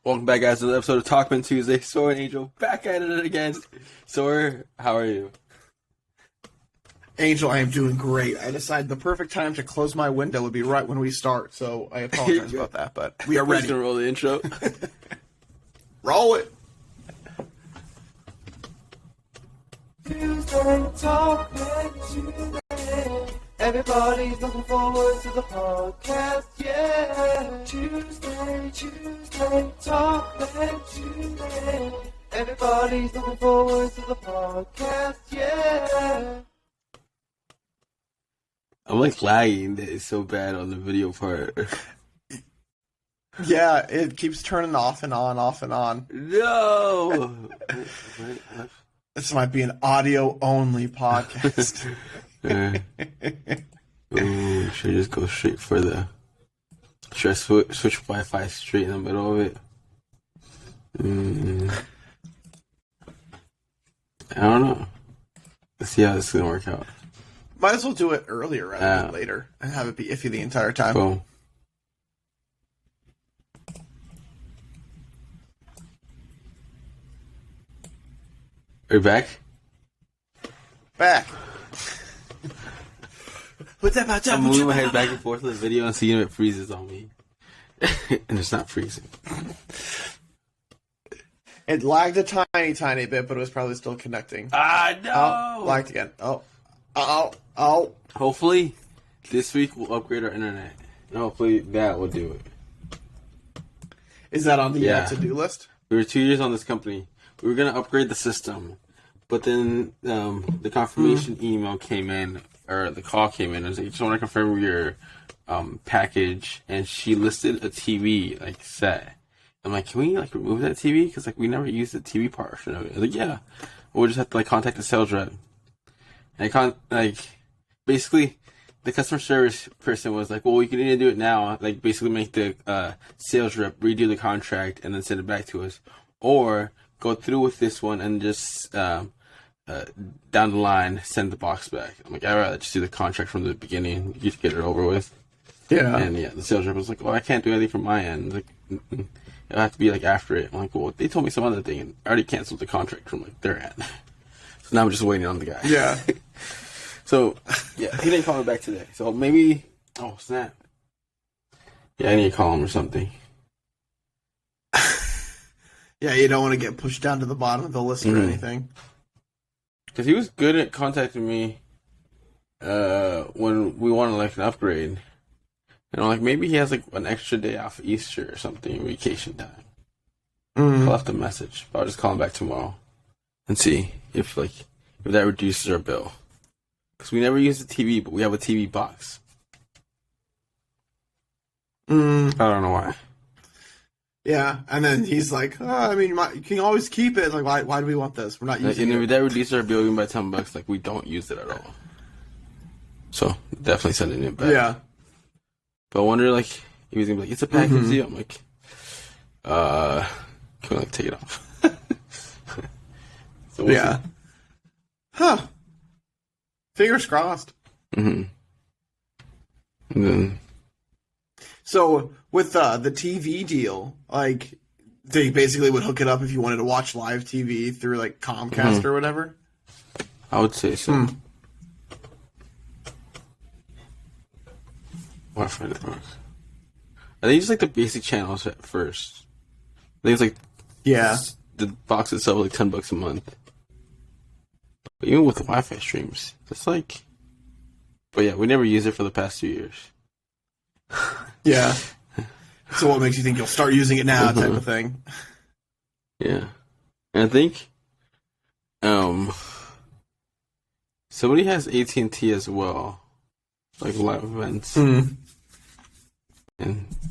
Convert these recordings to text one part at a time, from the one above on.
Welcome back, guys, to the episode of Talkmen Tuesday. Sora and Angel back at it again. Sora, how are you? Angel, I am doing great. I decided the perfect time to close my window would be right when we start, so I apologize about that, but we are We're ready. just gonna roll the intro. Roll it. Tuesday, Talkmen Tuesday. Everybody's looking forward to the podcast, yeah. Tuesday, Talkmen Tuesday. Everybody's looking forward to the podcast, yeah. I'm like lagging. That is so bad on the video part. Yeah, it keeps turning off and on, off and on. No! This might be an audio-only podcast. Ooh, should I just go straight for the... Should I switch Wi-Fi straight in the middle of it? I don't know. Let's see how this is going to work out. Might as well do it earlier rather than later and have it be iffy the entire time. Cool. Are you back? Back. I'm moving my head back and forth to the video and seeing if it freezes on me. And it's not freezing. It lagged a tiny bit, but it was probably still connecting. Ah, no! Oh, lagged again. Oh. Hopefully, this week we'll upgrade our internet. And hopefully that will do it. Is that on the to-do list? We were 2 years on this company. We were going to upgrade the system. But then the confirmation email came in, or the call came in. It was like, just want to confirm your package. And she listed a TV, set. I'm like, can we, remove that TV? Because, we never used the TV portion of it. I was like, yeah. We'll just have to, contact the sales rep. And basically, the customer service person was like, well, we can either do it now, basically make the sales rep redo the contract and then send it back to us. Or go through with this one and just, down the line, send the box back. I'm like, I'd rather just do the contract from the beginning. You get it over with. Yeah. And, the sales rep was like, well, I can't do anything from my end. Like, it'll have to be, after it. I'm like, well, they told me some other thing, and I already canceled the contract from, their end. So now I'm just waiting on the guy. Yeah. So, yeah, he didn't call me back today. So maybe... Oh, snap. Yeah, I need to call him or something. Yeah, you don't want to get pushed down to the bottom of the list or anything. Because he was good at contacting me when we wanted, an upgrade. And I'm like, maybe he has, an extra day off Easter or something, vacation time. I left a message. But I'll just call him back tomorrow and see if that reduces our bill. Because we never use the TV, but we have a TV box. I don't know why. Yeah, and then he's like, you can always keep it. It's like, why do we want this? We're not using it. And if that reduces our bill even by $10, we don't use it at all. So, definitely sending it back. Yeah. But I wonder, he was going to be like, it's a package deal. I'm like, can we, take it off? So we'll see. Huh. Fingers crossed. And then... So, with the TV deal, they basically would hook it up if you wanted to watch live TV through, Comcast or whatever? I would say so. Wi-Fi network. I think it's, the basic channels at first. I think it's, the box itself is, $10 a month. But even with the Wi-Fi streams, it's But yeah, we never used it for the past 2 years. Yeah. So what makes you think you'll start using it now, type of thing? Yeah. And I think, somebody has AT&T as well, live events. And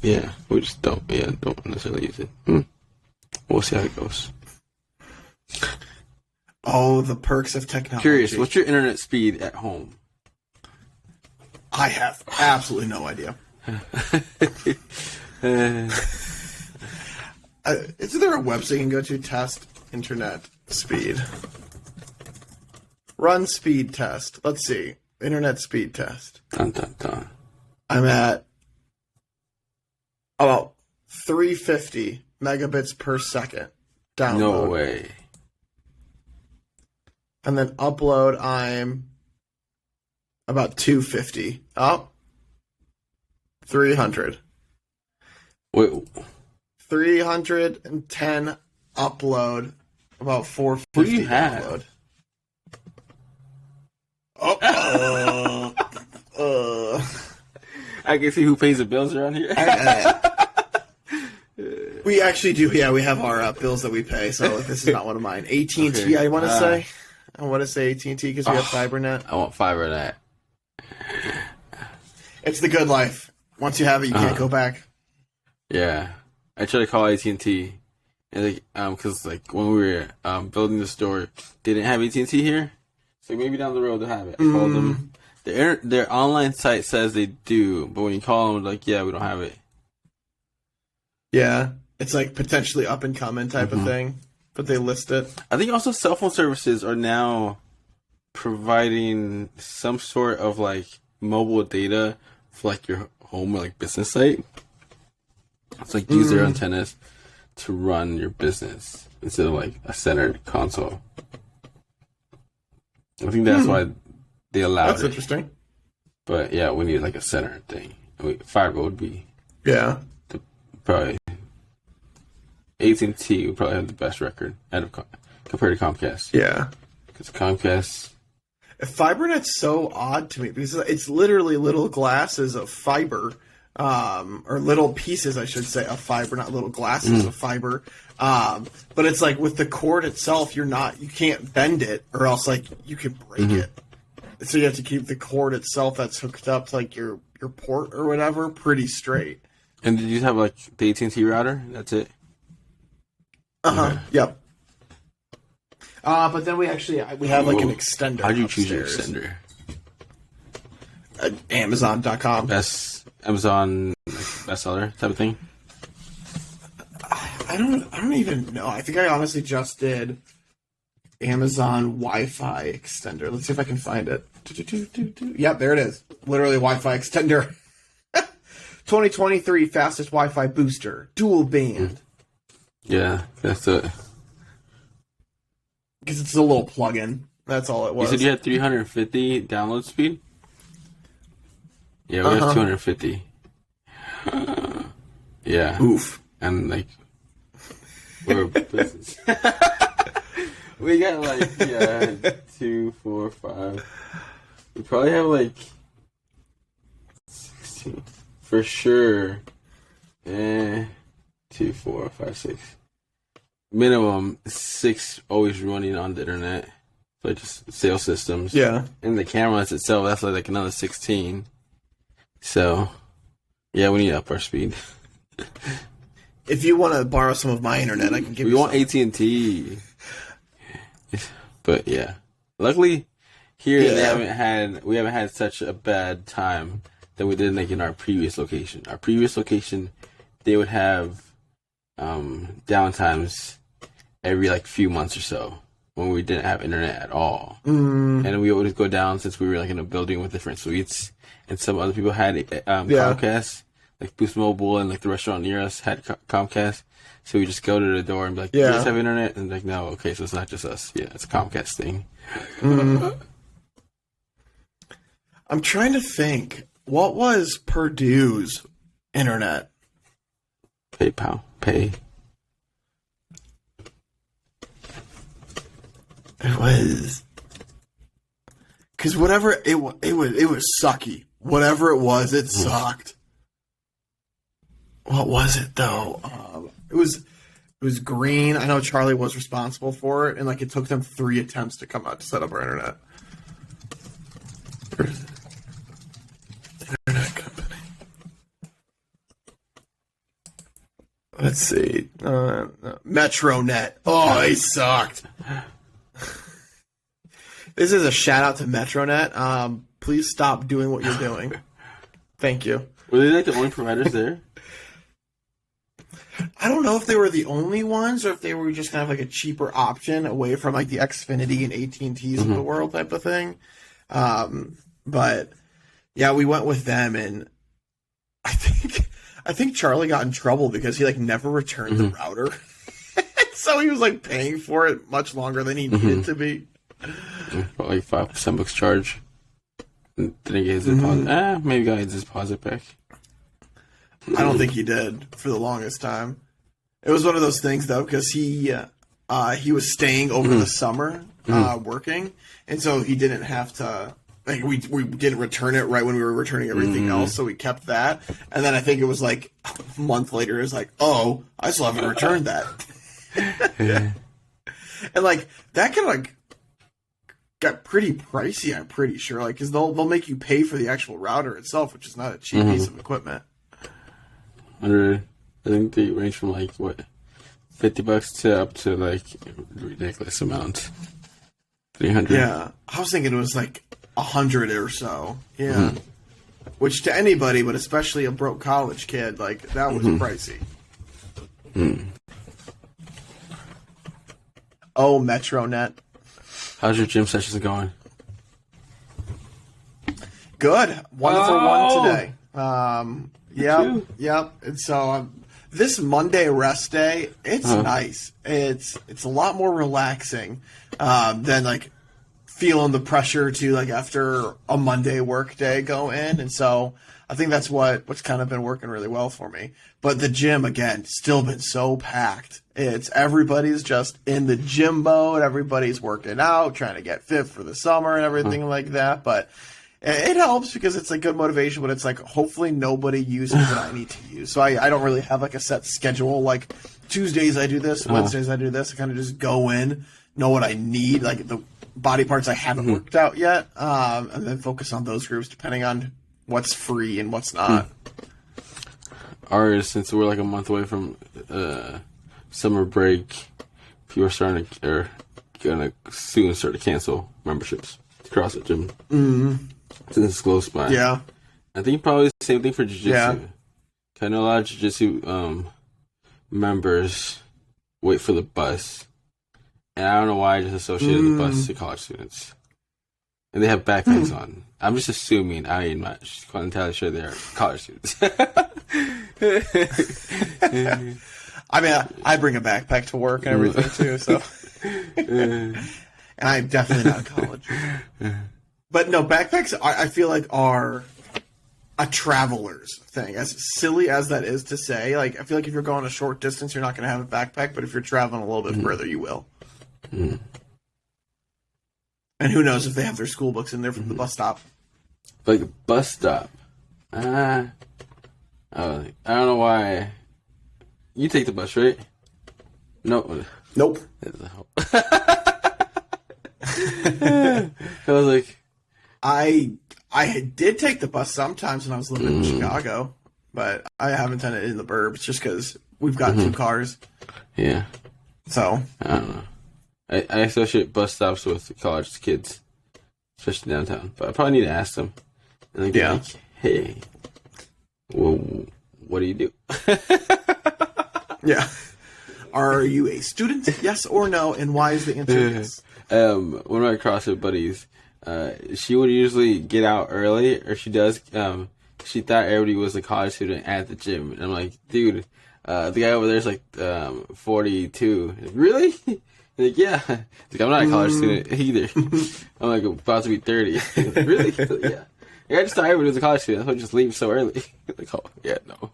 yeah, we just don't necessarily use it. We'll see how it goes. Oh, the perks of technology. Curious, what's your internet speed at home? I have absolutely no idea. Is there a website you can go to test internet speed? Run speed test. Let's see. Internet speed test. Dun, dun, dun. I'm at about 350 megabits per second download. No way. And then upload, I'm about 250. Oh, 300. Wait, 310 upload, about 450 who do you have? download. Oh, I can see who pays the bills around here. we actually do. Yeah, we have our bills that we pay. So this is not one of mine. AT&T. Okay. I want to say. I want to say AT&T because we have FiberNet. I want FiberNet. It's the good life. Once you have it, you can't go back. Yeah, I tried to call AT&T, and like, because like when we were building the store, they didn't have AT&T here, so maybe down the road they'll have it. I called them. Their online site says they do, but when you call them, like, yeah, we don't have it. Yeah, it's like potentially up and coming type of thing, but they list it. I think also cell phone services are now providing some sort of like mobile data for like your home or like business site. It's like use their antennas to run your business instead of like a centered console. I think that's why they allowed That's it. interesting. But yeah, we need like a centered thing. Fiber would be Yeah. probably AT&T would probably have the best record out of compared to Comcast. Yeah. Because Comcast, FiberNet's so odd to me because it's literally little glasses of fiber, or little pieces, I should say, of fiber, not little glasses of fiber. But it's like with the cord itself, you can't bend it, or else like you could break it. So you have to keep the cord itself that's hooked up to like your port or whatever pretty straight. and did you have like the AT&T router? That's it. Okay. Yep. But then we have like an extender. How do you choose your upstairs. extender? Amazon.com. Best Amazon like, bestseller type of thing. I don't even know. I think I honestly just did Amazon Wi-Fi extender. Let's see if I can find it. Yep, there it is. Literally Wi-Fi extender. 2023 fastest Wi-Fi booster, dual band. Yeah, that's it. Because it's a little plug-in. That's all it You was. said you had 350 download speed? Yeah, we have 250. Yeah. Oof. And like, we're a business. We got like, 2, 4, 5. We probably have like 16. For sure. 2, 4, 5, 6. Minimum 6 always running on the internet. So just sales systems. Yeah. And the cameras itself, that's like another 16. So, yeah, we need to up our speed. If you want to borrow some of my internet, I can give We you want some. AT&T. But yeah. Luckily, here we haven't had such a bad time that we did like in our previous location. Our previous location, they would have downtimes every like few months or so when we didn't have internet at all. And we would go down since we were like in a building with different suites, and some other people had Comcast, like Boost Mobile, and like the restaurant near us had Comcast. So we just go to the door and be like, "You guys have internet?" And like, "No, okay, so it's not just us. Yeah, it's a Comcast thing." I'm trying to think. What was Purdue's internet? PayPal, pay. It was because whatever it was sucky. Whatever it was, it sucked. What was it though? It was green. I know Charlie was responsible for it, and like it took them 3 attempts to come out to set up our internet. Where is it? Internet company. Let's see. MetroNet. Oh, they sucked. This is a shout out to MetroNet. Please stop doing what you're doing. Thank you. Were they like the only providers there? I don't know if they were the only ones or if they were just kind of like a cheaper option away from like the Xfinity and AT&Ts of the world type of thing. But yeah, we went with them, and I think I think Charlie got in trouble because he like never returned the router. So he was like paying for it much longer than he needed to be. Like $5 charge. Didn't get his deposit. Maybe got his deposit back. I don't think he did for the longest time. It was one of those things though, because he was staying over the summer working, and so he didn't have to. Like we didn't return it right when we were returning everything else, so we kept that. And then I think it was like a month later, it was like, oh, I still haven't returned that. And like that can like got pretty pricey, I'm pretty sure. Like, because they'll make you pay for the actual router itself, which is not a cheap piece of equipment. I think they range from like what, $50 to up to like ridiculous amount, 300. Yeah, I was thinking it was like 100 or so. Yeah, which to anybody, but especially a broke college kid, like that was pricey. Oh, MetroNet. How's your gym sessions going? Good. 1 for 1 today. Yep. And so this Monday rest day, it's nice. It's a lot more relaxing than like feeling the pressure to like after a Monday work day go in. And so I think that's what's kind of been working really well for me. But the gym, again, still been so packed. Everybody's just in the gym mode. Everybody's working out, trying to get fit for the summer and everything like that. But it helps because it's like good motivation, but it's like hopefully nobody uses what I need to use. So I don't really have like a set schedule. Like Tuesdays I do this, Wednesdays I do this. I kind of just go in, know what I need, like the body parts I haven't worked out yet, and then focus on those groups depending on what's free and what's not. Ours, since we're like a month away from summer break, people are starting to, or gonna soon start to cancel memberships to CrossFit Gym. Since it's close by. Yeah. I think probably the same thing for Jiu-Jitsu. Yeah. I know a lot of Jiu-Jitsu members wait for the bus. And I don't know why I just associated the bus to college students. And they have backpacks on. I'm just assuming. I'm not entirely sure they're college students. I mean, I bring a backpack to work and everything too, so. And I'm definitely not in college. But no, backpacks, I feel like, are a traveler's thing. As silly as that is to say, like, I feel like if you're going a short distance, you're not going to have a backpack, but if you're traveling a little bit further, you will. And who knows if they have their school books in there from the bus stop. Like, bus stop. I don't know why. You take the bus, right? No. Nope. I was like... I did take the bus sometimes when I was living in Chicago, but I haven't done it in the burbs just because we've got 2 cars. Yeah. So. I don't know. I associate bus stops with college kids, especially downtown. But I probably need to ask them. And they'd be like, hey, well, what do you do? Yeah. Are you a student? Yes or no? And why is the answer yes? One of my CrossFit buddies, she would usually get out early, or she does. She thought everybody was a college student at the gym. And I'm like, dude, the guy over there is like 42. Really? Like, yeah. Like, I'm not a college student either. I'm like about to be 30. Like, really? Like, yeah. Like, I just thought everybody was a college student. I would just leave so early. Like, oh, yeah, no.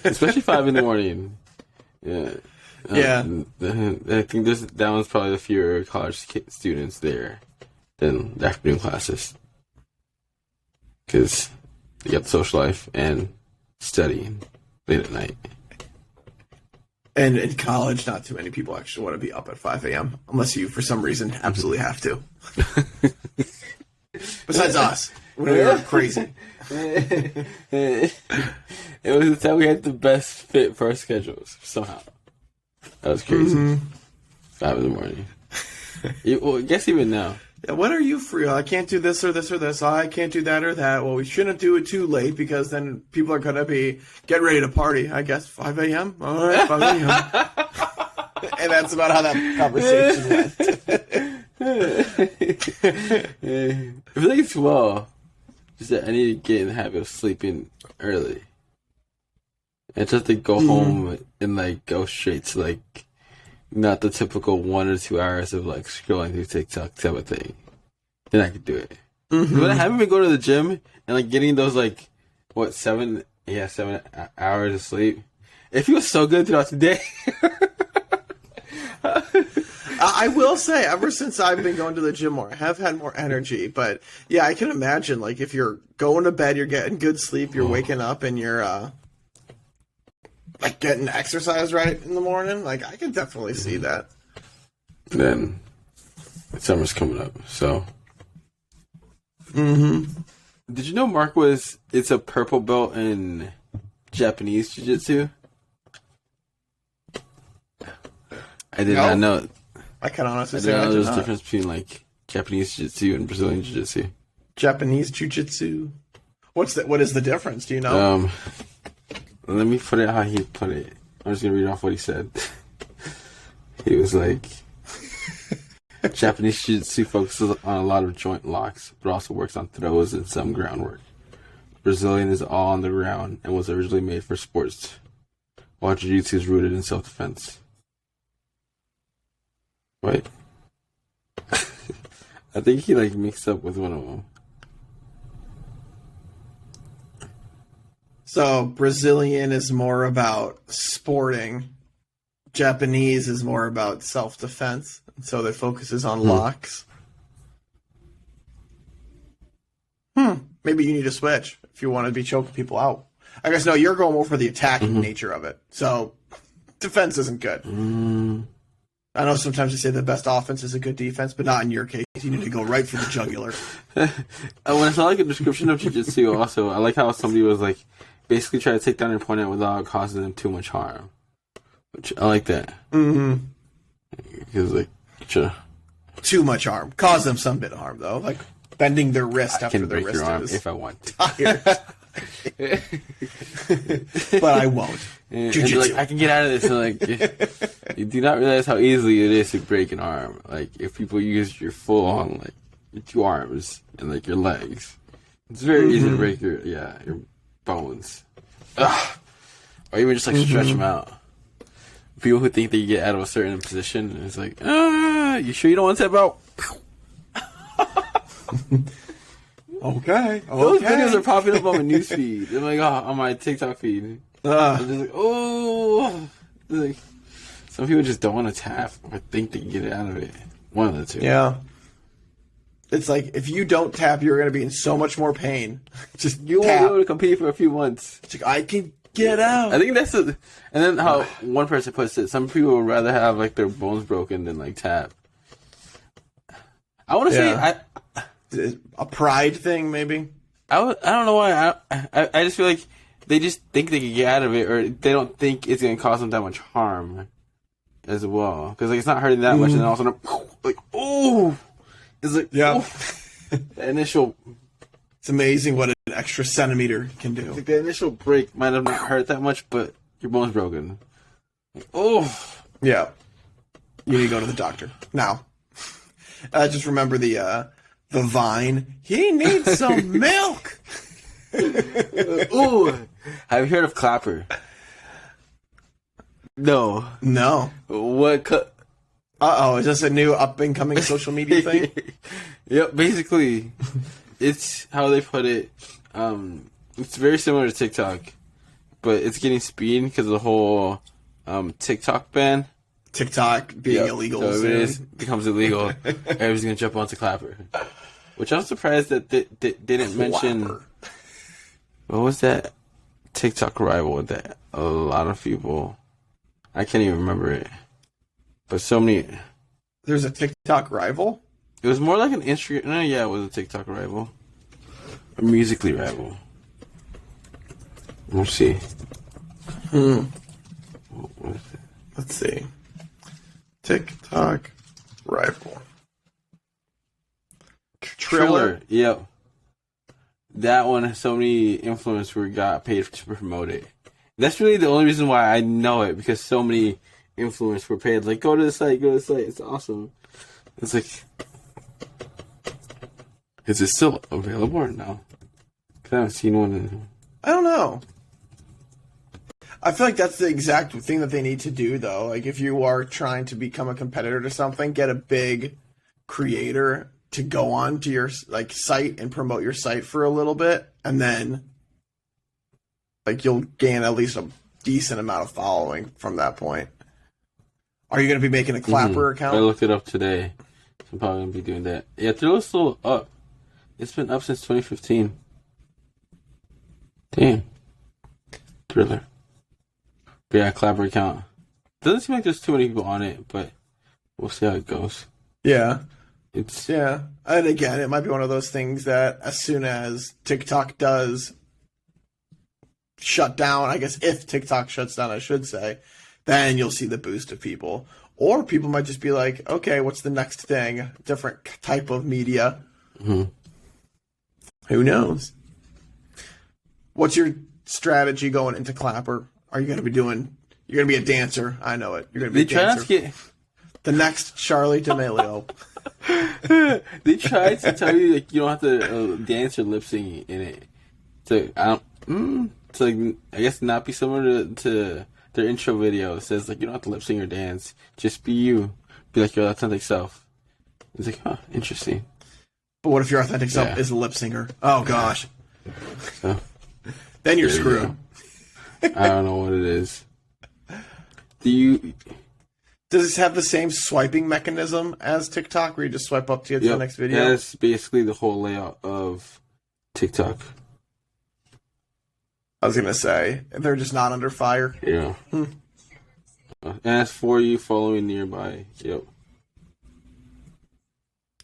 Especially 5 in the morning. Yeah. Yeah. I think that one's probably the fewer college students there than the afternoon classes. Because you got the social life and studying late at night. And in college, not too many people actually want to be up at 5 a.m. unless you, for some reason, absolutely have to. Besides us. We are crazy. It was the time we had the best fit for our schedules, somehow. That was crazy. 5 in the morning. Well, I guess even now. Yeah, when are you free? I can't do this or this or this. I can't do that or that. Well, we shouldn't do it too late because then people are going to be getting ready to party. I guess 5 a.m.? All right, 5 a.m. And that's about how that conversation went. I feel like it's just that I need to get in the habit of sleeping early. And just to go home and like go straight to like not the typical 1 or 2 hours of like scrolling through TikTok type of thing. Then I could do it. But I haven't been going to the gym and like getting those like 7 hours of sleep. It feels so good throughout the day. I will say, ever since I've been going to the gym more, I have had more energy. But yeah, I can imagine, like, if you're going to bed, you're getting good sleep, you're waking up, and you're like getting exercise right in the morning. Like, I can definitely see that. Then summer's coming up, so. Did you know Mark it's a purple belt in Japanese jiu-jitsu? I did not know. I can honestly I say didn't I know did there's a not. difference between like Japanese jiu-jitsu and Brazilian jiu-jitsu. Japanese jiu-jitsu. What is the difference? Do you know? Let me put it how he put it. I'm just gonna read off what he said. He was like, Japanese jiu-jitsu focuses on a lot of joint locks, but also works on throws and some groundwork. Brazilian is all on the ground and was originally made for sports, while jiu-jitsu is rooted in self-defense. Right? I think he like mixed up with one of them. So Brazilian is more about sporting. Japanese is more about self-defense. So their focus is on locks. Maybe you need to switch if you want to be choking people out. I guess no, you're going more for the attacking nature of it. So defense isn't good. I know sometimes they say the best offense is a good defense, but not in your case. You need to go right for the jugular. When I saw like a description of jiu-jitsu also, I like how somebody was like basically try to take down your opponent without causing them too much harm. Which I like that. Because like Too much harm. Cause them some bit of harm though. Like bending their wrist I after can their break wrist your arm is if I want to. tired. But I won't. And Jiu-jitsu. like I can get out of this. And like you do not realize how easily it is to break an arm. Like if people use your full on like your 2 arms and like your legs, it's very easy to break your bones. Ugh. Or even just like stretch them out. People who think they get out of a certain position, it's like, you sure you don't want to tap out? Okay. Those videos are popping up on my newsfeed. I'm like, on my TikTok feed. I'm just like, oh. Like, some people just don't want to tap or think they can get it out of it. One of the two. Yeah. It's like if you don't tap, you're going to be in so much more pain. Just You won't tap. be able to compete for a few months. It's like, I can get out. I think that's it. And then how one person puts it, some people would rather have like their bones broken than like tap. I want to say A pride thing, maybe? I don't know why. I just feel like they just think they can get out of it, or they don't think it's going to cause them that much harm as well. Because like, it's not hurting that much, and then all of a sudden, like, oh! It's like, Yeah. the initial... It's amazing what an extra centimeter can do. Like, the initial break might have not hurt that much, but your bone's broken. Like, oh! Yeah. You need to go to the doctor. Now. Just remember the Vine. He needs some milk! Ooh! Have you heard of Clapper? No. No. What... Uh-oh, is this a new up-and-coming social media thing? Yep, basically, it's how they put it. It's very similar to TikTok, but it's getting speed because of the whole TikTok ban. TikTok being illegal. So soon. it becomes illegal. Everybody's gonna jump onto Clapper, which I'm surprised that they didn't mention. Clapper. What was that TikTok rival that a lot of people? I can't even remember it. But so many. There's a TikTok rival? It was more like an Instagram. No, yeah, it was a TikTok rival. A Musically rival. Let's see. What is it? Let's see. TikTok rival. Triller? Yep. That one, so many influencers got paid to promote it. That's really the only reason why I know it, because so many influencers were paid. Like, go to the site, It's awesome. It's like, is it still available or no? Because I haven't seen one in... I don't know. I feel like that's the exact thing that they need to do, though. Like, if you are trying to become a competitor to something, get a big creator to go on to your like site and promote your site for a little bit, and then like you'll gain at least a decent amount of following from that point. Are you going to be making a Clapper account? I looked it up today. So I'm probably going to be doing that. Yeah, Thriller's still up. It's been up since 2015. Damn. Thriller. But yeah, Clapper account. Doesn't seem like there's too many people on it, but we'll see how it goes. Yeah. It's Yeah. And again, it might be one of those things that as soon as TikTok does shut down, I guess if TikTok shuts down, I should say, then you'll see the boost of people. Or people might just be like, okay, what's the next thing? Different type of media. Mm-hmm. Who knows? What's your strategy going into Clapper? Are you going to be doing... You're going to be a dancer. I know it. You're going to be a dancer. Get... The next Charlie D'Amelio. They tried to tell you like you don't have to dance or lip sync in it. To like I guess not be similar to their intro video. It says like you don't have to lip sync or dance. Just be you. Be like your authentic self. It's like, huh, interesting. But what if your authentic self is a lip singer? Oh gosh. So then you're screwed. I don't know what it is. Does this have the same swiping mechanism as TikTok, where you just swipe up to get to the next video? Yeah, that's basically the whole layout of TikTok. I was gonna say they're just not under fire. Yeah. And as for you following nearby, yep.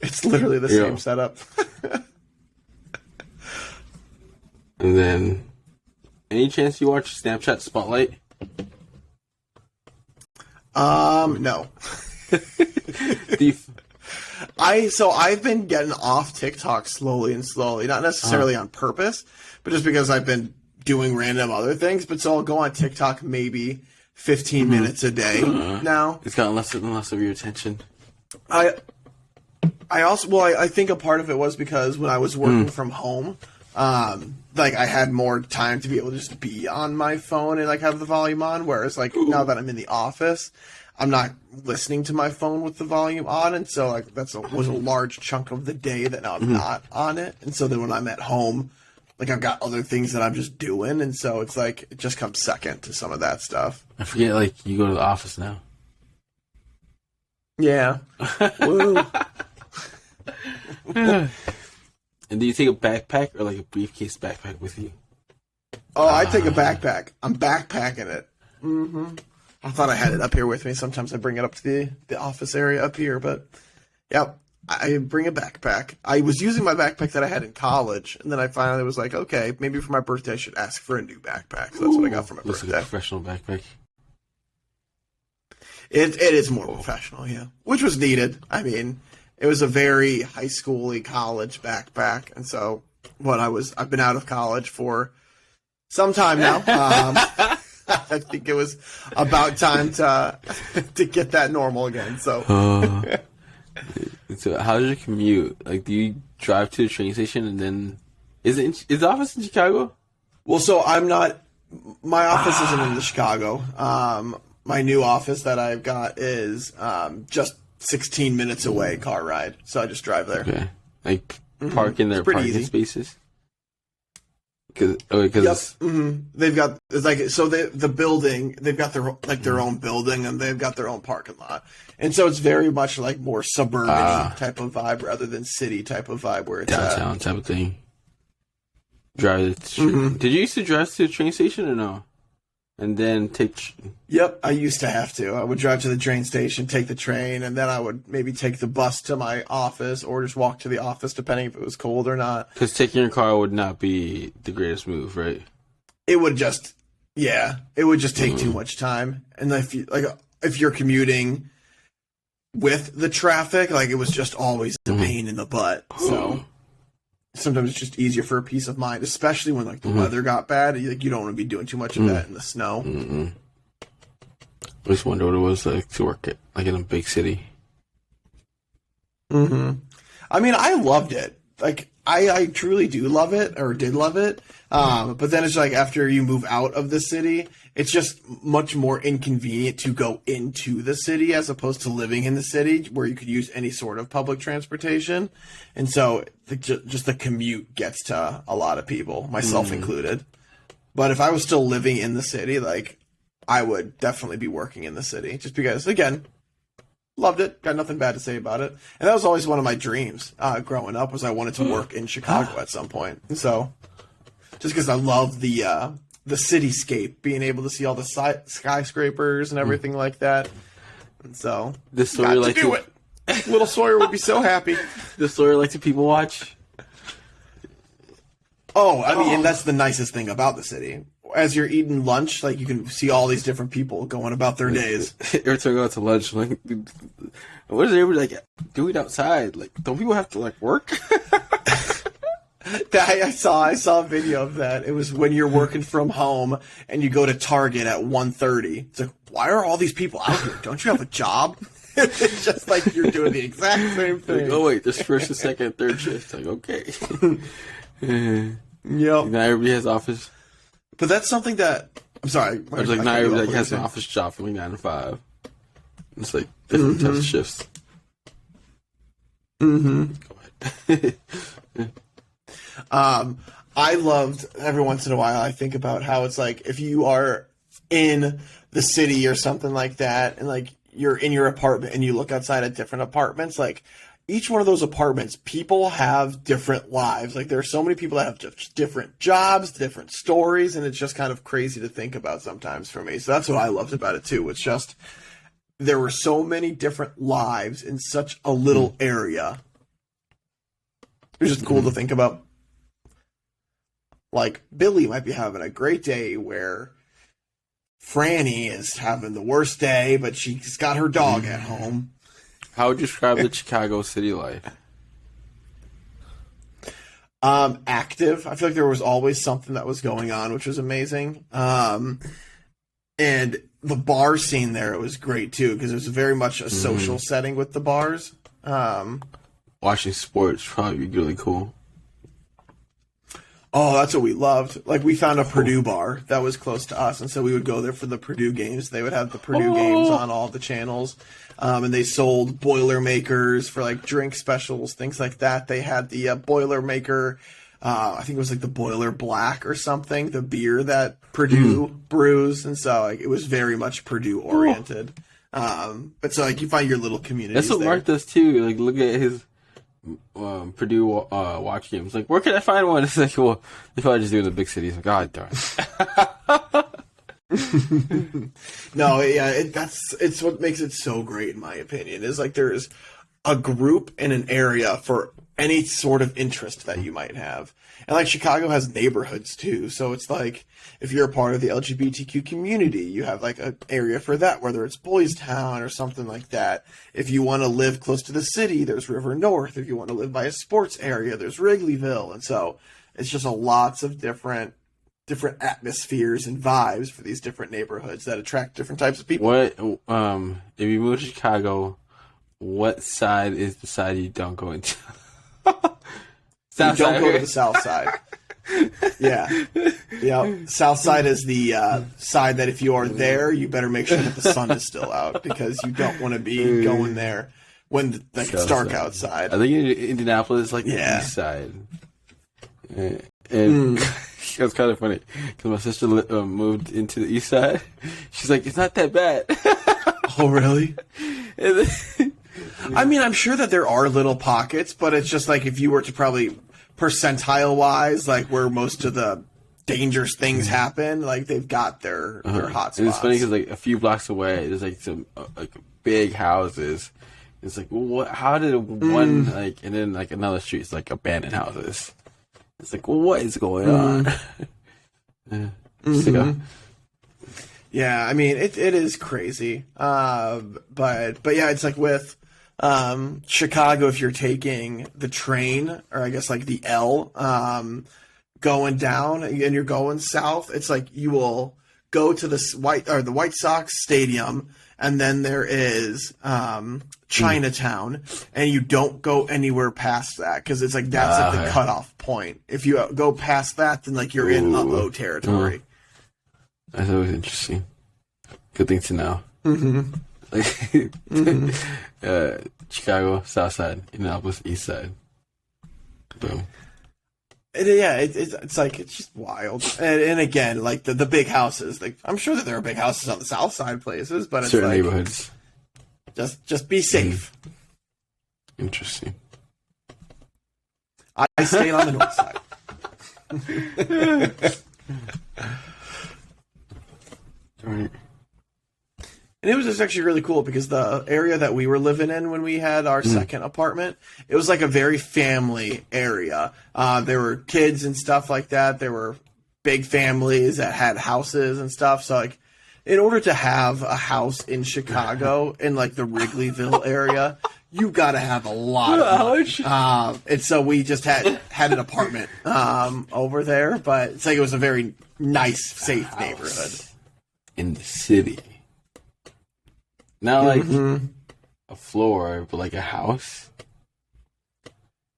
It's literally the same setup. And then, any chance you watch Snapchat Spotlight? No. I've been getting off TikTok slowly, not necessarily on purpose, but just because I've been doing random other things. But so I'll go on TikTok maybe 15 minutes a day now. It's gotten less and less of your attention. I think a part of it was because when I was working from home, like I had more time to be able to just be on my phone and like have the volume on. Whereas like now that I'm in the office, I'm not listening to my phone with the volume on, and so like was a large chunk of the day that now I'm not on it. And so then when I'm at home, like I've got other things that I'm just doing, and so it's like it just comes second to some of that stuff. I forget, like you go to the office now. Yeah. Woo. And do you take a backpack or like a briefcase backpack with you? Oh, I take a backpack. I'm backpacking it. Mm-hmm. I thought I had it up here with me. Sometimes I bring it up to the office area up here, but yep, I bring a backpack. I was using my backpack that I had in college, and then I finally was like, okay, maybe for my birthday I should ask for a new backpack. So that's what I got for my Looks birthday. like a professional backpack. It is more professional, yeah, which was needed. I mean, it was a very high schooly college backpack, and so I've been out of college for some time now. I think it was about time to get that normal again. So, so how's your commute? Like, do you drive to the train station and then is the office in Chicago? Well, so I'm not. My office isn't in the Chicago. My new office that I've got is just 16 minutes away, car ride. So I just drive there. Okay, like park in their parking easy. spaces. Because They've got the building. They've got their own building, and they've got their own parking lot. And so it's very much like more suburban type of vibe rather than city type of vibe where it's downtown type of thing. Drive the Did you used to drive to the train station or no? And then take... Yep, I used to have to. I would drive to the train station, take the train, and then I would maybe take the bus to my office or just walk to the office, depending if it was cold or not. Because taking your car would not be the greatest move, right? It would just take too much time. And if you're commuting with the traffic, like it was just always a pain in the butt. So... Sometimes it's just easier for a peace of mind, especially when like the weather got bad. You don't want to be doing too much of that in the snow. I just wonder what it was like to work like in a big city. I mean, I loved it. Like I truly do love it, or did love it. But then it's like after you move out of the city, it's just much more inconvenient to go into the city as opposed to living in the city where you could use any sort of public transportation. And so just the commute gets to a lot of people, myself included. But if I was still living in the city, like I would definitely be working in the city just because, again, loved it. Got nothing bad to say about it. And that was always one of my dreams growing up was I wanted to work in Chicago at some point. And so just because I love the cityscape, being able to see all the skyscrapers and everything like that. And so This story got to do it. Little Sawyer would be so happy. The story like to people watch. Oh, I mean, and that's the nicest thing about the city. As you're eating lunch, like you can see all these different people going about their days. Every time I go out to lunch, like, what is everybody like doing outside? Like, don't people have to like work? I saw a video of that. It was when you're working from home and you go to Target at 1:30. It's like, why are all these people out here? Don't you have a job? It's just like you're doing the exact same thing. Like, oh wait, there's first and second and third shift. Like, okay. Yep. Not everybody has office. But that's something that I'm sorry. I was like, not everybody has an office job from like 9 to 5. It's like different types of shifts. Mm-hmm. Go ahead. I loved every once in a while I think about how it's like if you are in the city or something like that and like you're in your apartment and you look outside at different apartments, like each one of those apartments, people have different lives. Like there are so many people that have just different jobs, different stories, and it's just kind of crazy to think about sometimes for me. So that's what I loved about it too. It's just there were so many different lives in such a little area. It was just cool to think about. Like, Billy might be having a great day where Franny is having the worst day, but she's got her dog at home. How would you describe the Chicago city life? Active. I feel like there was always something that was going on, which was amazing. And the bar scene there, it was great, too, because it was very much a social setting with the bars. Watching sports probably be really cool. Oh, that's what we loved. Like, we found a Purdue bar that was close to us, and so we would go there for the Purdue games. They would have the Purdue games on all the channels, and they sold Boilermakers for, like, drink specials, things like that. They had the Boilermaker, I think it was, like, the Boiler Black or something, the beer that Purdue brews, and so, like, it was very much Purdue-oriented. But so, like, you find your little communities That's what there. Mark does, too. Like, look at his Purdue watch games. Like, where can I find one? It's like, well, they probably just do it in the big cities. Like, God darn. No, yeah, it's what makes it so great, in my opinion. Is like there's a group in an area for any sort of interest that you might have. And like Chicago has neighborhoods too. So it's like if you're a part of the LGBTQ community, you have like an area for that, whether it's Boys Town or something like that. If you want to live close to the city, there's River North. If you want to live by a sports area, there's Wrigleyville. And so it's just lots of different atmospheres and vibes for these different neighborhoods that attract different types of people. What, if you move to Chicago, what side is the side you don't go into? You don't go to the south side. Yeah. South side is the side that if you are there, you better make sure that the sun is still out because you don't want to be going there when it's dark outside. I think Indianapolis is like the east side. And it was kind of funny because my sister moved into the east side. She's like, it's not that bad. Oh, really? I mean, I'm sure that there are little pockets, but it's just like if you were to probably percentile-wise, like where most of the dangerous things happen, like they've got their hot spots. And it's funny because like a few blocks away, there's like some like big houses. It's like, well, what? How did one like, and then like another street is like abandoned houses. It's like, well, what is going on? Yeah, I mean, it is crazy. But yeah, it's like with Chicago, if you're taking the train, or I guess like the L, going down and you're going south, it's like you will go to the White Sox stadium and then there is Chinatown, and you don't go anywhere past that because it's like that's like the cutoff point. If you go past that, then like you're in uh-oh territory. That's always interesting. Good thing to know. Chicago, South Side, Indianapolis, East Side. Boom. It's like it's just wild. And again, like the big houses. Like I'm sure that there are big houses on the South Side places, but it's certain like, neighborhoods. Just be safe. Interesting. I stayed on the North Side. Right. And it was just actually really cool because the area that we were living in when we had our second apartment, it was like a very family area. There were kids and stuff like that. There were big families that had houses and stuff. So like, in order to have a house in Chicago in like the Wrigleyville area, you got to have a lot of money. And so we just had an apartment over there, but it's like it was a very nice, safe neighborhood in the city. Not like a floor, but like a house.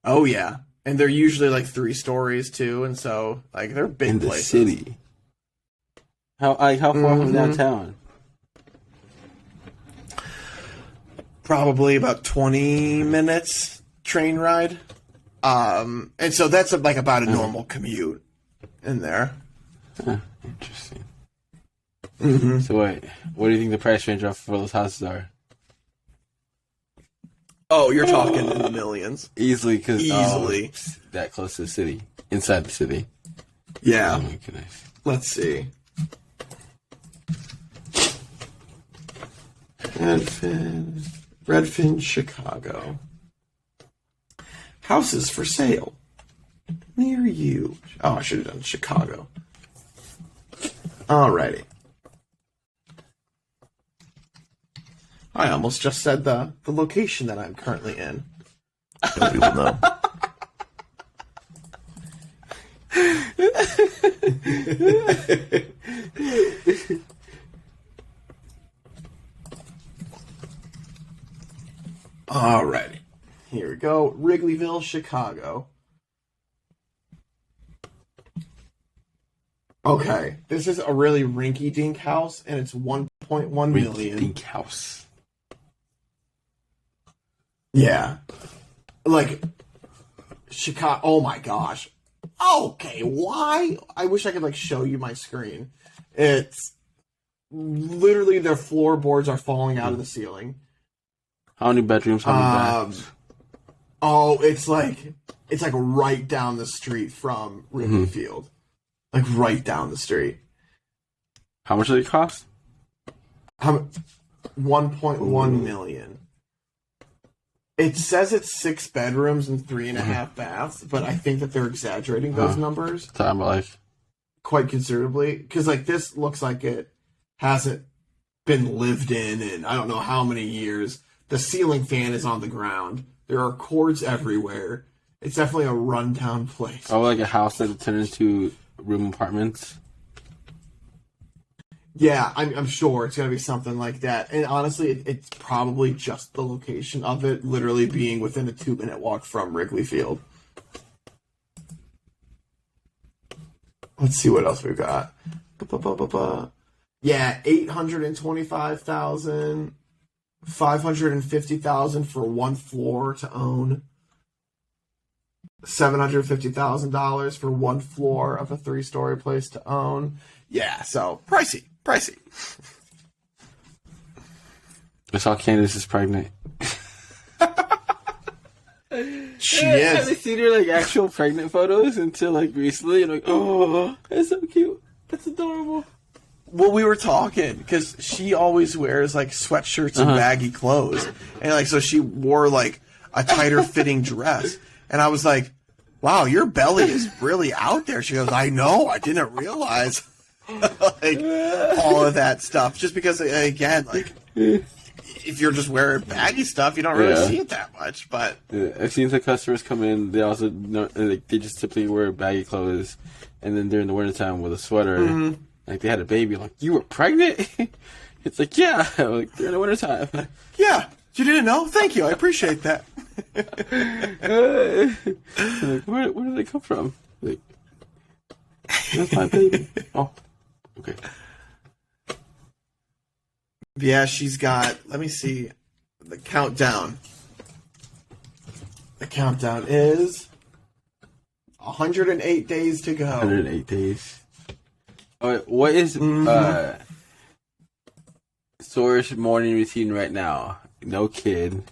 Oh yeah, and they're usually like 3 stories too, and so like they're big in the places. City. How far from downtown? Probably about 20 minutes train ride, and so that's like about a normal commute in there. Interesting. So what do you think the price range for those houses are? Oh, you're talking in the millions. Easily, because Easily. that close to the city, inside the city. Yeah. Oh my goodness. Let's see. Redfin, Chicago. Houses for sale near you. Oh, I should have done Chicago. Alrighty. I almost just said the location that I'm currently in. Nobody will know. Alrighty. Here we go. Wrigleyville, Chicago. Okay. This is a really rinky-dink house, and it's 1.1 million. Rinky-dink house. Yeah. Like, Chicago. Oh my gosh. Okay, why? I wish I could, like, show you my screen. It's literally their floorboards are falling out of the ceiling. How many bedrooms? How many baths? Oh, it's like right down the street from Wrigley Field. Like, right down the street. How much do they cost? 1.1 million. It says it's 6 bedrooms and 3.5 baths, but I think that they're exaggerating those numbers Talking about like quite considerably. Because like this looks like it hasn't been lived in I don't know how many years. The ceiling fan is on the ground. There are cords everywhere. It's definitely a rundown place. oh, like a house that turned into room apartments. Yeah, I'm sure it's going to be something like that. And honestly, it's probably just the location of it literally being within a 2-minute walk from Wrigley Field. Let's see what else we've got. Yeah, 825,000, 550,000 for 1 floor to own. $750,000 for 1 floor of a 3-story place to own. Yeah, so pricey. I saw Candace is pregnant. She I haven't is. seen her like actual pregnant photos until like recently. And like, oh, that's so cute. That's adorable. Well, we were talking because she always wears like sweatshirts and baggy clothes, and like so she wore like a tighter fitting dress, and I was like, "Wow, your belly is really out there." She goes, "I know, I didn't realize." Like all of that stuff, just because again, like if you're just wearing baggy stuff, you don't really see it that much. But I've seen some customers come in. They also like they just typically wear baggy clothes, and then during the wintertime with a sweater, like they had a baby. Like, you were pregnant? And It's like, yeah, like, during the wintertime. Yeah, you didn't know? Thank you. I appreciate that. Like, where do they come from? Like, that's my baby. Oh, okay. Yeah, she's got, let me see, the countdown. The countdown is 108 days to go. 108 days. All right, what is Sora's morning routine right now? No kid.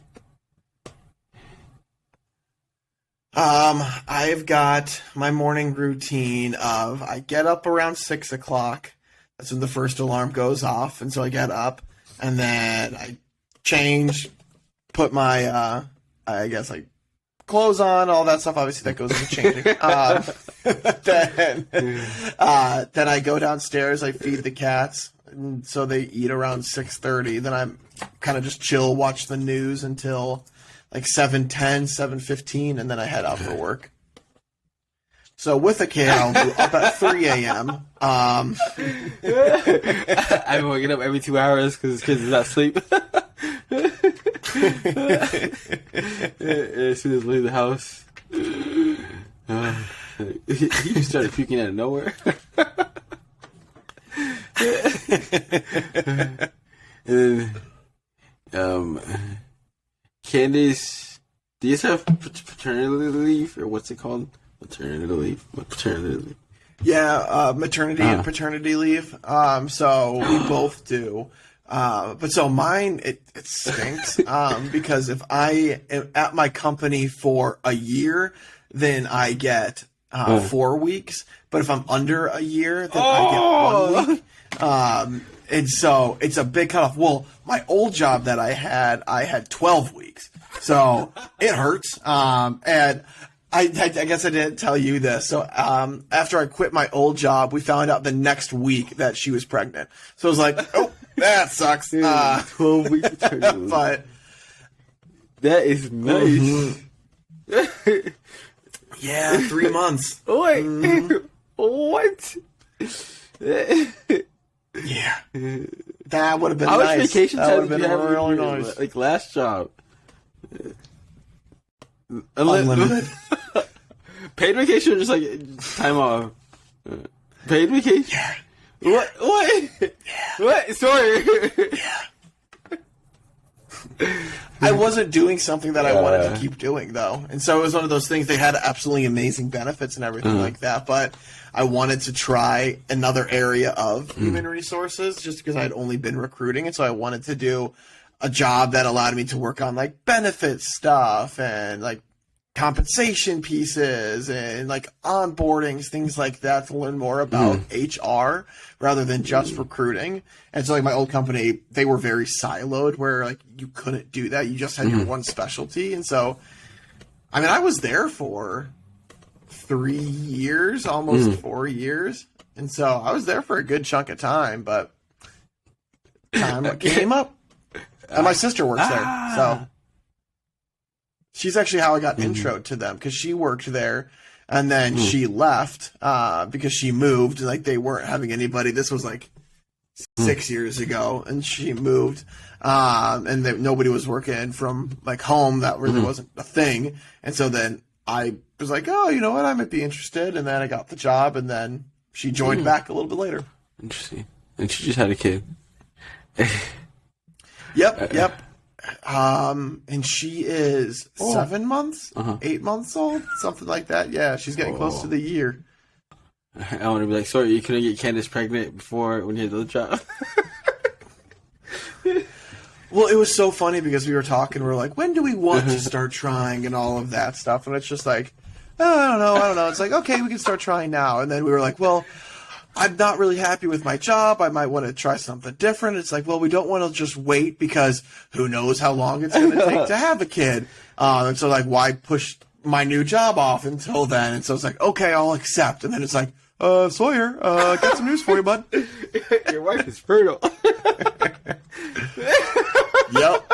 I've got my morning routine of I get up around 6 o'clock. That's when the first alarm goes off, and so I get up, and then I change, put my I guess like clothes on, all that stuff. Obviously, that goes into changing. Then I go downstairs. I feed the cats, and so they eat around 6:30. Then I'm kind of just chill, watch the news until like 7:10, 7:15, and then I head out for work. So with a kid, I'll be up at 3 a.m. I've been waking up every 2 hours because kids is not asleep. As soon as I leave the house, he started puking out of nowhere. And then, Candace, do you have paternity leave, or what's it called? Maternity leave. Yeah, maternity and paternity leave. So we both do. But so mine, it stinks. Because if I am at my company for a year, then I get 4 weeks. But if I'm under a year, then I get 1 week. And so it's a big cutoff. Well, my old job that I had 12 weeks. So it hurts. And I guess I didn't tell you this. So after I quit my old job, we found out the next week that she was pregnant. So I was like, oh, that sucks. 12 weeks paternity leave. But that is nice. yeah, 3 months. Wait, what? Yeah, that would have been How nice. much vacation That time would did have you been have really in your, nice. like last job? Unlimited. Paid vacation or just like time off? Paid vacation? Yeah. What? What? Yeah. What? Sorry. I wasn't doing something that I wanted to keep doing, though. And so it was one of those things. They had absolutely amazing benefits and everything like that. But I wanted to try another area of human resources just because I'd only been recruiting. And so I wanted to do a job that allowed me to work on like benefits stuff and like compensation pieces and like onboardings, things like that, to learn more about HR rather than just recruiting. And so like my old company, they were very siloed where like you couldn't do that. You just had your one specialty. And so, I mean, I was there for 3 years, almost 4 years. And so I was there for a good chunk of time, but time came up. And my sister works there. So she's actually how I got intro to them, because she worked there and then she left because she moved. Like they weren't having anybody. This was like 6 years ago, and she moved, and nobody was working from like home. That really wasn't a thing. And so then I was like, oh, you know what? I might be interested. And then I got the job, and then she joined back a little bit later. Interesting. And she just had a kid. Yep. And she is 7 months, 8 months old, something like that. Yeah, she's getting close to the year. I want to be like, sorry, you couldn't get Candace pregnant before when you had the job. Well, it was so funny because we were talking, we were like, when do we want to start trying and all of that stuff? And it's just like, oh, I don't know. It's like, okay, we can start trying now. And then we were like, well, I'm not really happy with my job. I might want to try something different. It's like, well, we don't want to just wait because who knows how long it's going to take to have a kid. And so like, why push my new job off until then? And so it's like, okay, I'll accept. And then it's like, Sawyer, got some news for you, bud. Your wife is fertile. Yep.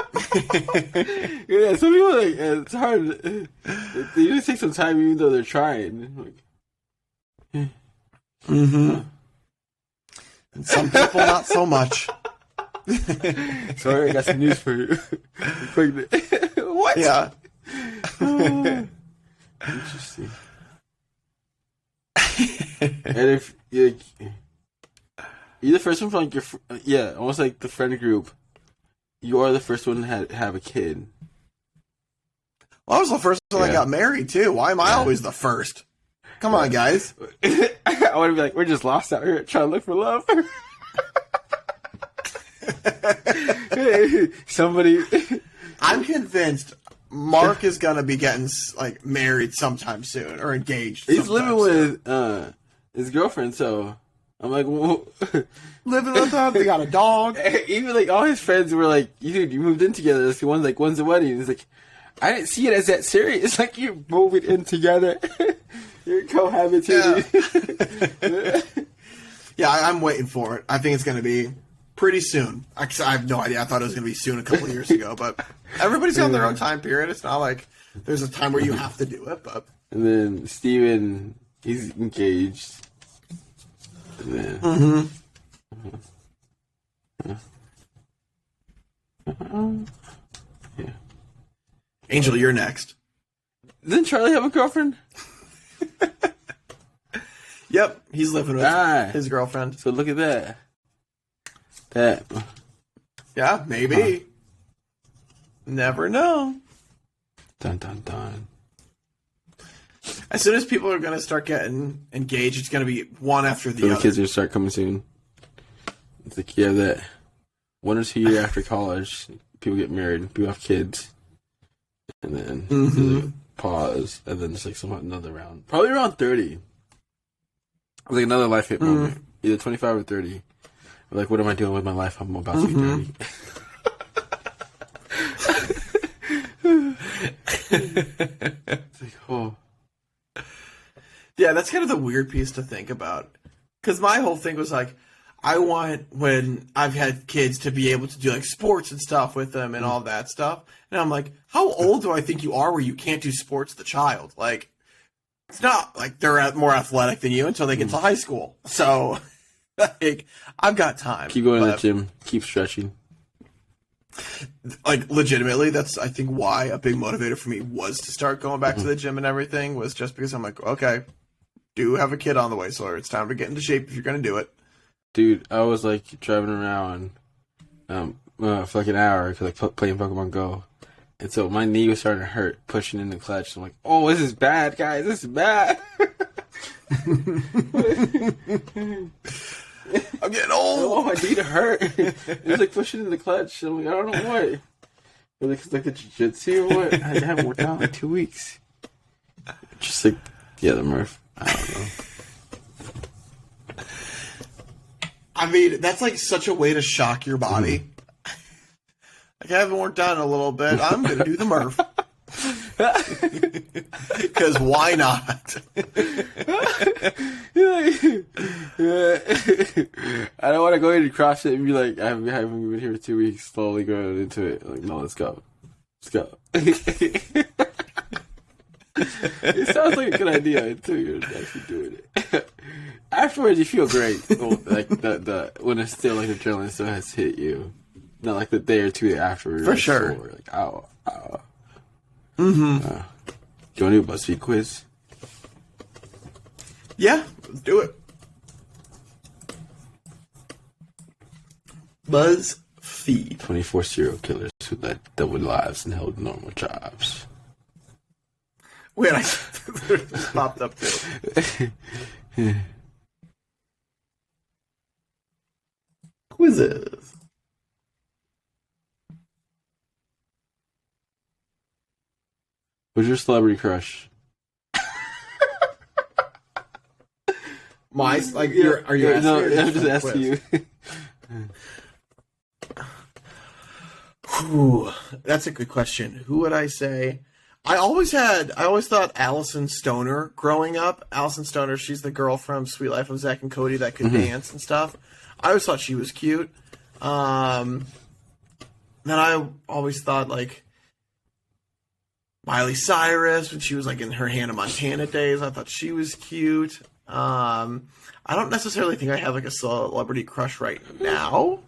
Yeah, some people like it's hard. They usually take some time even though they're trying. And some people not so much. Sorry, I got some news for you. You're pregnant. What? Yeah. Interesting. And if you're the first one from like your almost like the friend group, you are the first one to have a kid. Well, I was the first one that Yeah. got married too. Why am I always the first? Come on, guys. I want to be like, we're just lost out here trying to look for love. Somebody. I'm convinced Mark is gonna be getting like married sometime soon or engaged. He's sometime living soon. with his girlfriend, so I'm like, well, living with them. They got a dog. even like all his friends were like, dude, you moved in together. It's one's like, when's the wedding? He's like, I didn't see it as that serious. It's like you're moving in together. You're cohabitating. Yeah, I'm waiting for it. I think it's gonna be pretty soon. I have no idea. I thought it was gonna be soon a couple of years ago, but everybody's got their own time period. It's not like there's a time where you have to do it. But And then Steven, he's engaged. And then, yeah. Angel, you're next. Didn't Charlie have a girlfriend? Yep, he's living with his girlfriend. So look at that. That. Yeah, maybe. Never know. Dun dun dun. As soon as people are going to start getting engaged, it's going to be one after the The other. kids are gonna start coming soon. It's like, yeah, that 1 or 2 years after college, people get married, people have kids. And then there's like a pause, and then it's like another round. Probably around 30. It's like another life hit moment. Either 25 or 30. I'm like, what am I doing with my life? I'm about to be 30. It's like, oh. Yeah, that's kind of the weird piece to think about. Because my whole thing was like, I want, when I've had kids, to be able to do like sports and stuff with them and all that stuff. And I'm like, how old do I think you are where you can't do sports with the child? Like, it's not like they're more athletic than you until they get to high school. So, like, I've got time. Keep going to the gym. Keep stretching. Like, legitimately, that's, I think, why a big motivator for me was to start going back to the gym and everything, was just because I'm like, okay, do have a kid on the way, so it's time to get into shape if you're going to do it. Dude, I was like driving around for like an hour because like playing Pokemon Go. And so my knee was starting to hurt pushing in the clutch. I'm like, oh, this is bad, guys. This is bad. I'm getting old. Oh, my knee hurt. It was like pushing in the clutch. I'm like, I don't know why. It's like the jiu-jitsu or what? I haven't worked out in like 2 weeks. Just like, yeah, the Murph. I don't know. I mean, that's like such a way to shock your body. Like, I haven't worked out in a little bit. I'm going to do the Murph. Because why not? I don't want to go into CrossFit and be like, I haven't been here for 2 weeks, slowly going into it. Like, no, let's go. Let's go. It sounds like a good idea until you're actually doing it. Afterwards, you feel great. Like the when it's still like adrenaline still has hit you. Not like the day or two afterwards. For sure. Sore. Like, ow, ow. Mm-hmm. Do you want to do a BuzzFeed quiz? Yeah, let's do it. BuzzFeed. 24 serial killers who led double lives and held normal jobs. Wait, I just popped up too. Quizzes. Who's your celebrity crush? My, like, are you asking No, me or I'm just a asking quiz? you. Whew, that's a good question. Who would I say? I always thought Allison Stoner growing up. Allison Stoner, she's the girl from Sweet Life of Zack and Cody that could dance and stuff. I always thought she was cute. Then I always thought, like, Miley Cyrus when she was like in her Hannah Montana days. I thought she was cute. I don't necessarily think I have like a celebrity crush right now.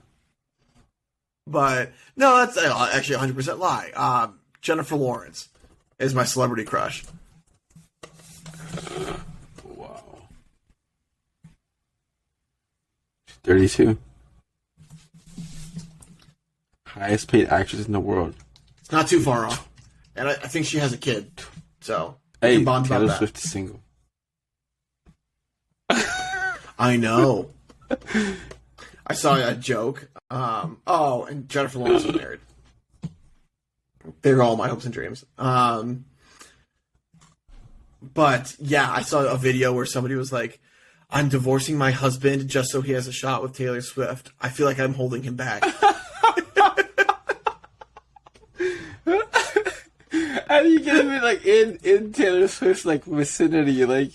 But no, that's actually 100% lie. Jennifer Lawrence is my celebrity crush. Wow. 32. Highest paid actress in the world. It's not too far off. And I think she has a kid. So, we Hey, can bond about Taylor that. Swift is single. I know. I saw a joke. And Jennifer Lawrence is married. They're all my hopes and dreams. But yeah, I saw a video where somebody was like, I'm divorcing my husband just so he has a shot with Taylor Swift. I feel like I'm holding him back. How do you get him in Taylor Swift's vicinity, to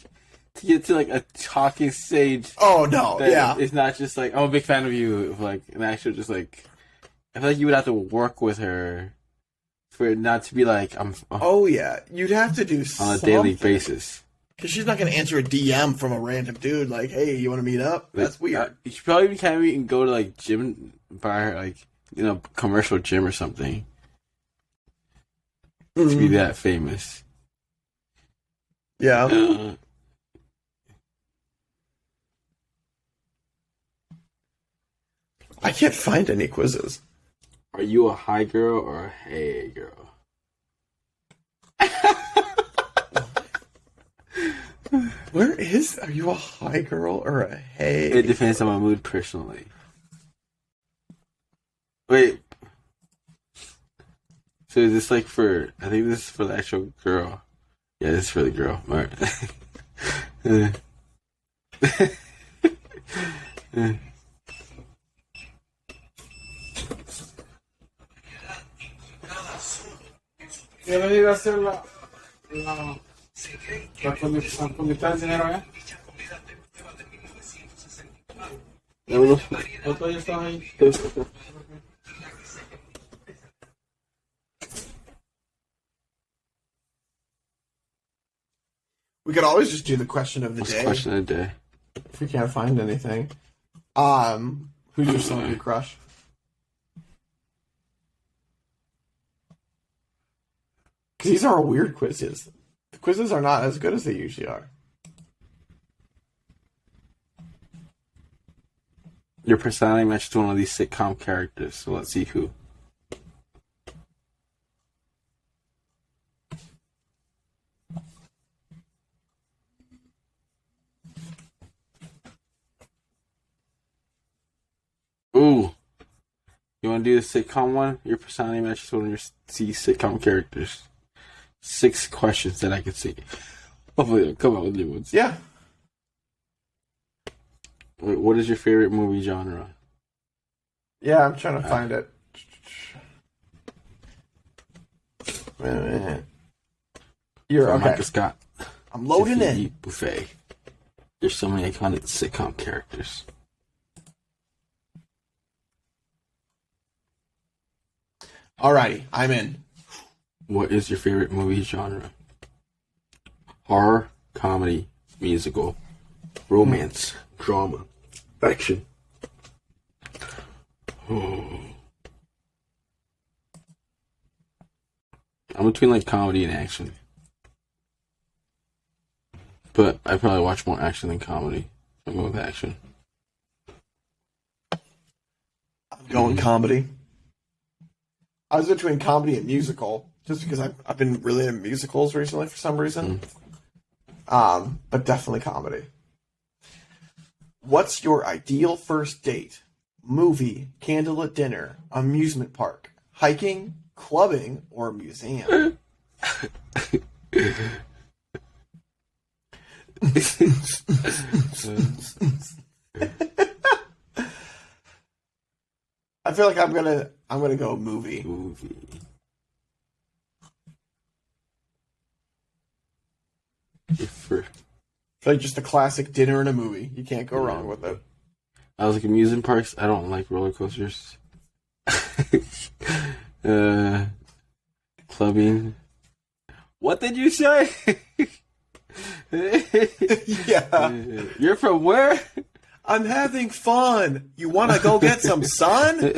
get to a talking stage? Oh no, that yeah. It's not just I'm a big fan of you, an actual just I feel like you would have to work with her for it not to be Oh yeah, you'd have to do on a daily basis. Because she's not going to answer a DM from a random dude like, "Hey, you want to meet up?" That's weird. You should probably can't even go to gym by commercial gym or something to be that famous. Yeah. I can't find any quizzes. Are you a hi girl or a hey girl? Are you a hi girl or a hey? It depends on my mood personally. Wait. So is this I think this is for the actual girl. Yeah, this is for the girl. Alright. ¿Quiere venir a hacer la condición del dinero allá? Vámonos. ¿Otro ya estaba ahí? We could always just do the question of the What's day the question of the day? if we can't find anything. Who's your celebrity crush? Because these are weird quizzes. The quizzes are not as good as they usually are. Your personality matches one of these sitcom characters, so let's see who. Ooh. You want to do the sitcom one? Your personality matches one of your sitcom characters. 6 questions that I can see. Hopefully they'll come out with new ones. Yeah. Wait, what is your favorite movie genre? Yeah, I'm trying to find it. Wait a minute. You're From okay. Michael Scott. I'm loading Tiffany in. Buffet. There's so many iconic sitcom characters. Alrighty, I'm in. What is your favorite movie genre? Horror, comedy, musical, romance, drama, action. I'm between comedy and action. But I probably watch more action than comedy. I'm going with action. I'm going comedy. I was between comedy and musical, just because I've been really into musicals recently for some reason. But definitely comedy. What's your ideal first date? Movie, candlelit dinner, amusement park, hiking, clubbing, or museum? I feel like I'm gonna go movie. Movie. I feel like just a classic dinner and a movie. You can't go wrong with it. I was amusement parks. I don't like roller coasters. Clubbing. What did you say? Yeah. You're from where? I'm having fun. You want to go get some sun?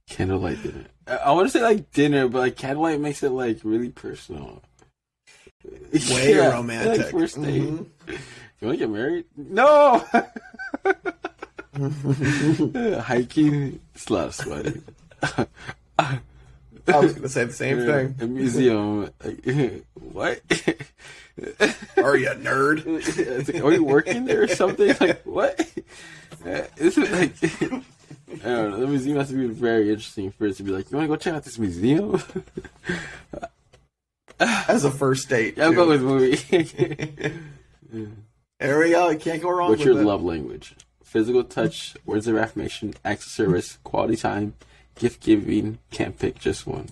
Candlelight dinner. I want to say like dinner, but like candlelight makes it like really personal. Way romantic. Like first date. You want to get married? No. Hiking, it's a lot of sweating. I was going to say the same thing. A museum. Like, what? Are you a nerd? It's like, are you working there or something? Like, what? This is like, I don't know. The museum has to be very interesting for it to be like, you want to go check out this museum? As a first date. Yeah, I'll go with movie. There we go. You can't go wrong What's with your it. love language? Physical touch, words of affirmation, acts of service, quality time, gift giving. Can't pick just one.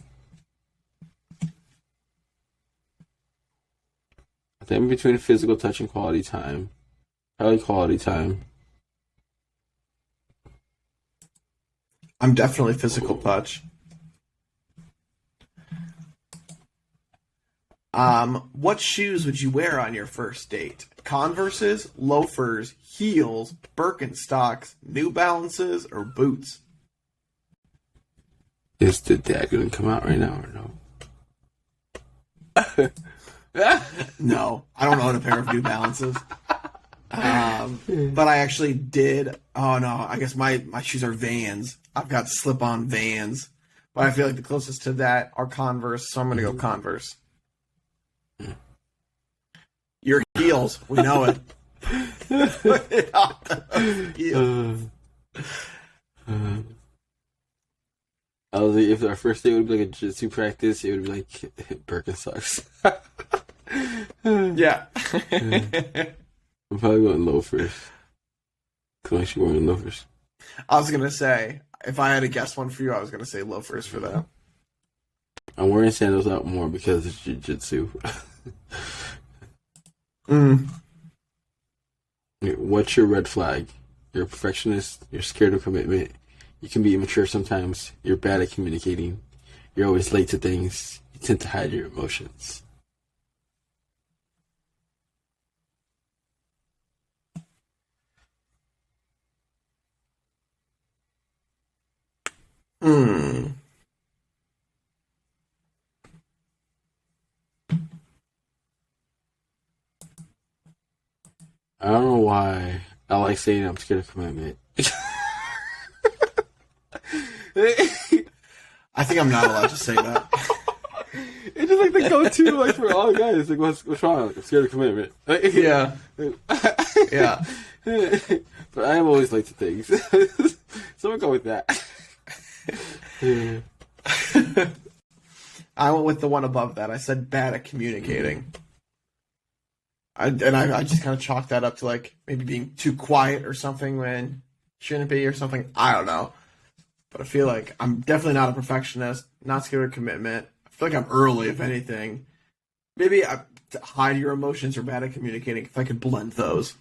I think I'm between physical touch and quality time. Probably quality time. I'm definitely physical touch. What shoes would you wear on your first date? Converses, loafers, heels, Birkenstocks, New Balances, or boots? Is the dad going to come out right now or no? No, I don't own a pair of New Balances. But I actually did. Oh no, I guess my shoes are Vans. I've got slip-on Vans. But I feel like the closest to that are Converse, so I'm going to go Converse. Your heels, we know it. Put it on those heels. I was like, if our first date would be like a jiu-jitsu practice, it would be like Birkenstocks. Yeah. I'm probably going loafers. Cause I'm actually wearing loafers. I was going to say, if I had to guess one for you, I was going to say loafers for that. I'm wearing sandals out more because it's jiu-jitsu. What's your red flag? You're a perfectionist. You're scared of commitment. You can be immature sometimes. You're bad at communicating. You're always late to things. You tend to hide your emotions. I don't know why I like saying I'm scared of commitment. I think I'm not allowed to say that. It's just like the go-to, like for all guys. Like, what's wrong? Like, I'm scared of commitment. Yeah. Yeah. But I am always late to things, so we'll go with that. I went with the one above that. I said bad at communicating. I just kind of chalked that up to like maybe being too quiet or something when shouldn't be or something. I don't know. But I feel like I'm definitely not a perfectionist, not scared of commitment. I feel like I'm early, if anything. Maybe hide your emotions or bad at communicating if I could blend those.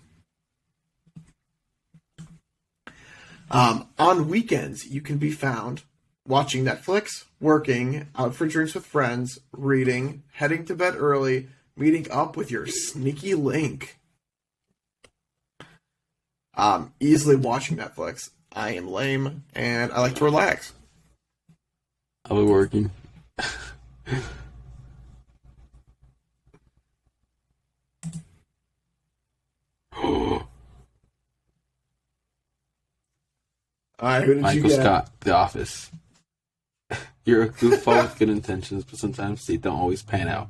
On weekends, you can be found watching Netflix, working, out for drinks with friends, reading, heading to bed early, meeting up with your sneaky link. Easily watching Netflix. I am lame, and I like to relax. I'll be working. All right, who did you Michael get? Scott, The Office. You're a goofball with good intentions, but sometimes they don't always pan out.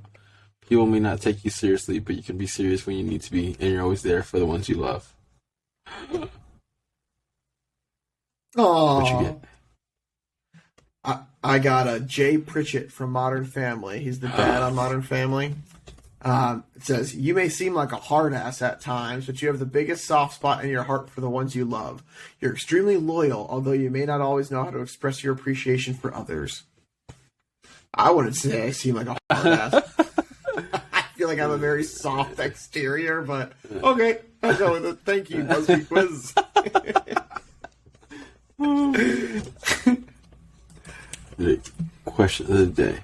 People may not take you seriously, but you can be serious when you need to be, and you're always there for the ones you love. Aww. What you get? I got a Jay Pritchett from Modern Family. He's the dad on Modern Family. It says, you may seem like a hard ass at times, but you have the biggest soft spot in your heart for the ones you love. You're extremely loyal, although you may not always know how to express your appreciation for others. I wouldn't say I seem like a hard ass. I feel like I have a very soft exterior, but okay, I'll go with it. Thank you, BuzzFeed Quiz. The question of the day.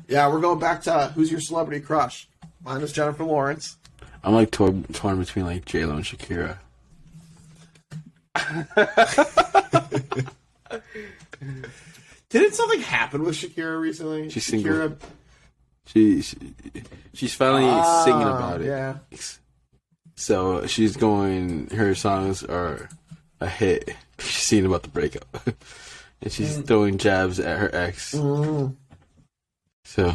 Yeah, we're going back to who's your celebrity crush. Mine is Jennifer Lawrence. I'm like torn between like J-Lo and Shakira. Didn't something happen with Shakira recently? She's Shakira, single. She's finally singing about it. Yeah. So she's going. Her songs are a hit. She's singing about the breakup, and she's throwing jabs at her ex. Mm. So,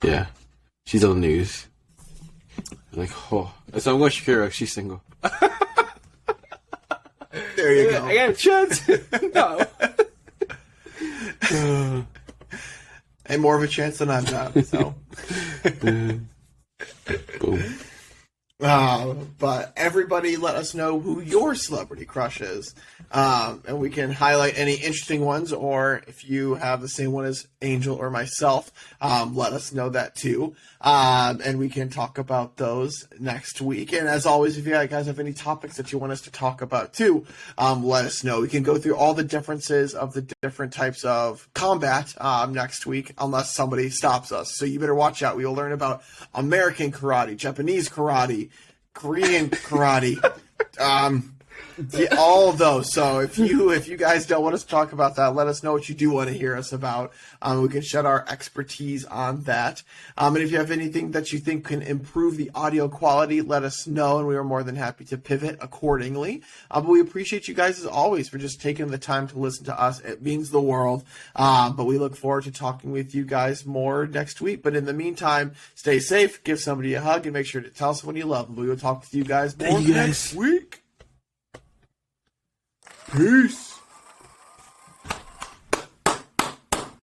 yeah, she's on the news. Like, oh, so I'm going Shakira. She's single. There you go. I got a chance. No. And more of a chance than I've got. So. Boom. But everybody let us know who your celebrity crush is. And we can highlight any interesting ones, or if you have the same one as Angel or myself, let us know that too. And we can talk about those next week. And as always, if you guys have any topics that you want us to talk about too, let us know. We can go through all the differences of the different types of combat next week, unless somebody stops us. So you better watch out. We will learn about American karate, Japanese karate, Korean karate, all of those. So if you guys don't want us to talk about that, let us know what you do want to hear us about. We can shed our expertise on that. And if you have anything that you think can improve the audio quality, let us know, and we are more than happy to pivot accordingly. But we appreciate you guys as always for just taking the time to listen to us. It means the world. But we look forward to talking with you guys more next week. But in the meantime, stay safe, give somebody a hug, and make sure to tell someone you love them. We will talk with you guys more next week. Peace.